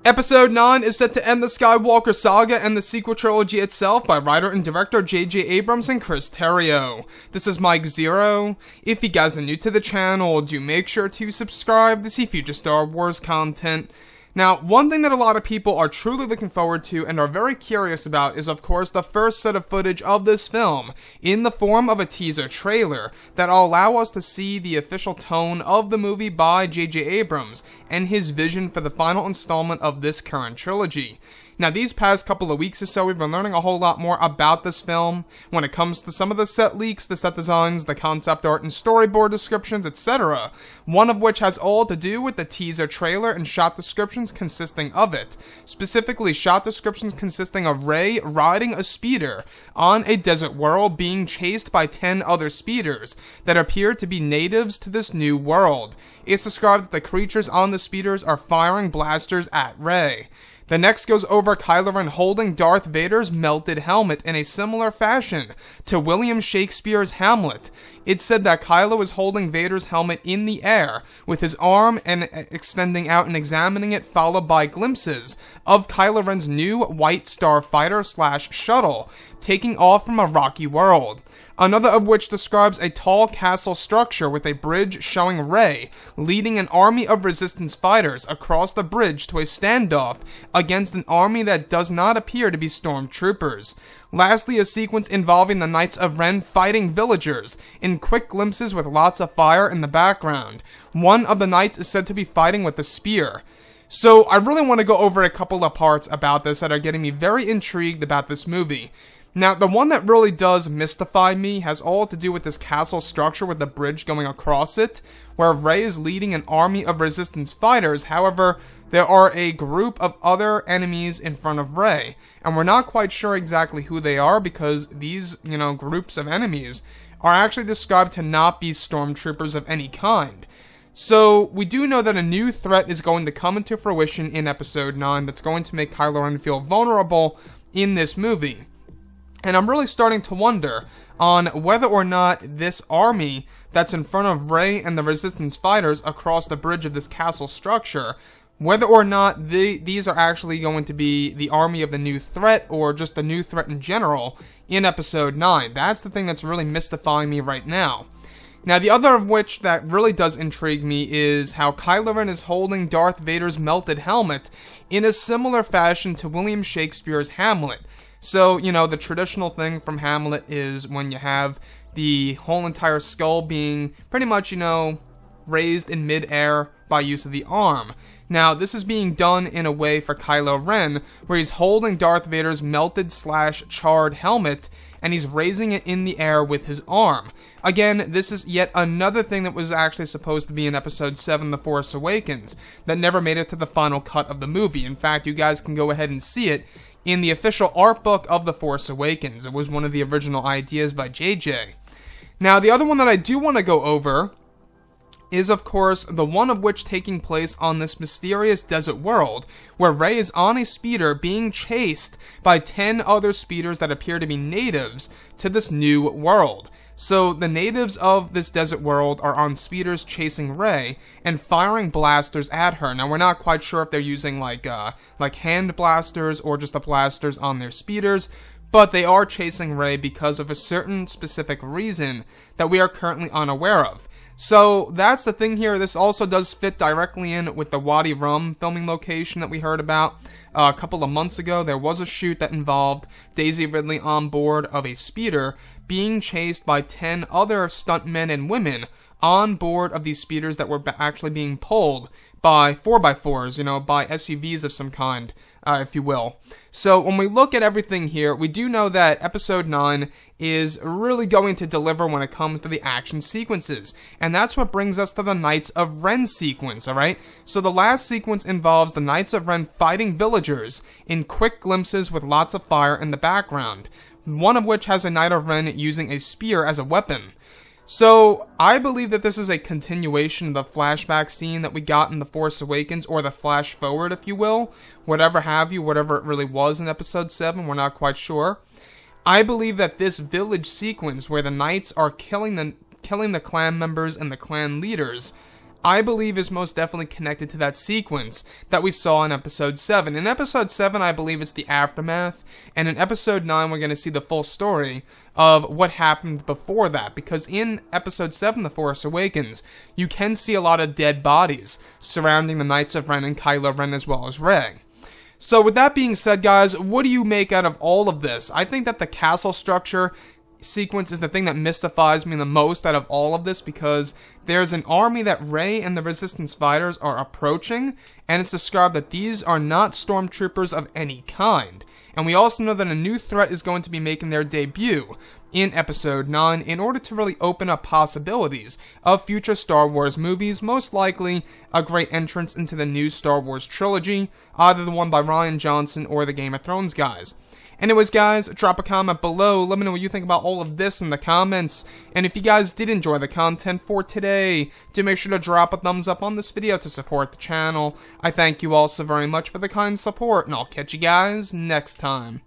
Episode 9 is set to end the Skywalker saga and the sequel trilogy itself by writer and director J.J. Abrams and Chris Terrio. This is Mike Zero. If you guys are new to the channel, do make sure to subscribe to see future Star Wars content. Now, one thing that a lot of people are truly looking forward to and are very curious about is, of course, the first set of footage of this film, in the form of a teaser trailer, that'll allow us to see the official tone of the movie by J.J. Abrams, and his vision for the final installment of this current trilogy. Now, these past couple of weeks or so, we've been learning a whole lot more about this film when it comes to some of the set leaks, the set designs, the concept art and storyboard descriptions, etc. One of which has all to do with the teaser trailer and shot descriptions consisting of it. Specifically, shot descriptions consisting of Rey riding a speeder on a desert world being chased by 10 other speeders that appear to be natives to this new world. It's described that the creatures on the speeders are firing blasters at Rey. The next goes over Kylo Ren holding Darth Vader's melted helmet in a similar fashion to William Shakespeare's Hamlet. It's said that Kylo is holding Vader's helmet in the air, with his arm and extending out and examining it, followed by glimpses of Kylo Ren's new White Star Fighter/shuttle taking off from a rocky world. Another of which describes a tall castle structure with a bridge showing Rey leading an army of resistance fighters across the bridge to a standoff against an army that does not appear to be stormtroopers. Lastly, a sequence involving the Knights of Ren fighting villagers, in quick glimpses with lots of fire in the background. One of the knights is said to be fighting with a spear. So, I really want to go over a couple of parts about this that are getting me very intrigued about this movie. Now, the one that really does mystify me has all to do with this castle structure with the bridge going across it, where Rey is leading an army of resistance fighters. However, there are a group of other enemies in front of Rey, and we're not quite sure exactly who they are because these, groups of enemies are actually described to not be stormtroopers of any kind. So, we do know that a new threat is going to come into fruition in Episode 9 that's going to make Kylo Ren feel vulnerable in this movie. And I'm really starting to wonder on whether or not this army that's in front of Rey and the resistance fighters across the bridge of this castle structure, whether or not these are actually going to be the army of the new threat or just the new threat in general in Episode 9. That's the thing that's really mystifying me right now. Now, the other of which that really does intrigue me is how Kylo Ren is holding Darth Vader's melted helmet in a similar fashion to William Shakespeare's Hamlet. So, the traditional thing from Hamlet is when you have the whole entire skull being pretty much, raised in mid-air by use of the arm. Now, this is being done in a way for Kylo Ren, where he's holding Darth Vader's melted/charred helmet, and he's raising it in the air with his arm. Again, this is yet another thing that was actually supposed to be in Episode 7, The Force Awakens, that never made it to the final cut of the movie. In fact, you guys can go ahead and see it in the official art book of The Force Awakens. It was one of the original ideas by JJ. Now, the other one that I do want to go over is, of course, the one of which taking place on this mysterious desert world, where Rey is on a speeder being chased by 10 other speeders that appear to be natives to this new world. So, the natives of this desert world are on speeders chasing Rey and firing blasters at her. Now, we're not quite sure if they're using, like hand blasters or just the blasters on their speeders, but they are chasing Rey because of a certain specific reason that we are currently unaware of. So, that's the thing here. This also does fit directly in with the Wadi Rum filming location that we heard about a couple of months ago. There was a shoot that involved Daisy Ridley on board of a speeder being chased by 10 other stuntmen and women on board of these speeders that were actually being pulled by 4x4s, by SUVs of some kind, if you will. So when we look at everything here, we do know that Episode 9 is really going to deliver when it comes to the action sequences. And that's what brings us to the Knights of Ren Sequence, alright? So the last sequence involves the Knights of Ren fighting villagers in quick glimpses with lots of fire in the background. One of which has a Knight of Ren using a spear as a weapon. So, I believe that this is a continuation of the flashback scene that we got in The Force Awakens, or the flash forward, if you will. Whatever it really was in Episode 7, we're not quite sure. I believe that this village sequence, where the knights are killing the clan members and the clan leaders, I believe is most definitely connected to that sequence that we saw in episode 7. In episode 7, I believe it's the aftermath, and in episode 9, we're going to see the full story of what happened before that, because in episode 7, The Force Awakens, you can see a lot of dead bodies surrounding the Knights of Ren and Kylo Ren as well as Rey. So with that being said, guys, what do you make out of all of this? I think that the castle structure sequence is the thing that mystifies me the most out of all of this, because there's an army that Rey and the Resistance fighters are approaching, and it's described that these are not stormtroopers of any kind. And we also know that a new threat is going to be making their debut in episode 9 in order to really open up possibilities of future Star Wars movies, most likely a great entrance into the new Star Wars trilogy, either the one by Rian Johnson or the Game of Thrones guys. Anyways, guys, drop a comment below. Let me know what you think about all of this in the comments. And if you guys did enjoy the content for today, do make sure to drop a thumbs up on this video to support the channel. I thank you all so very much for the kind support, and I'll catch you guys next time.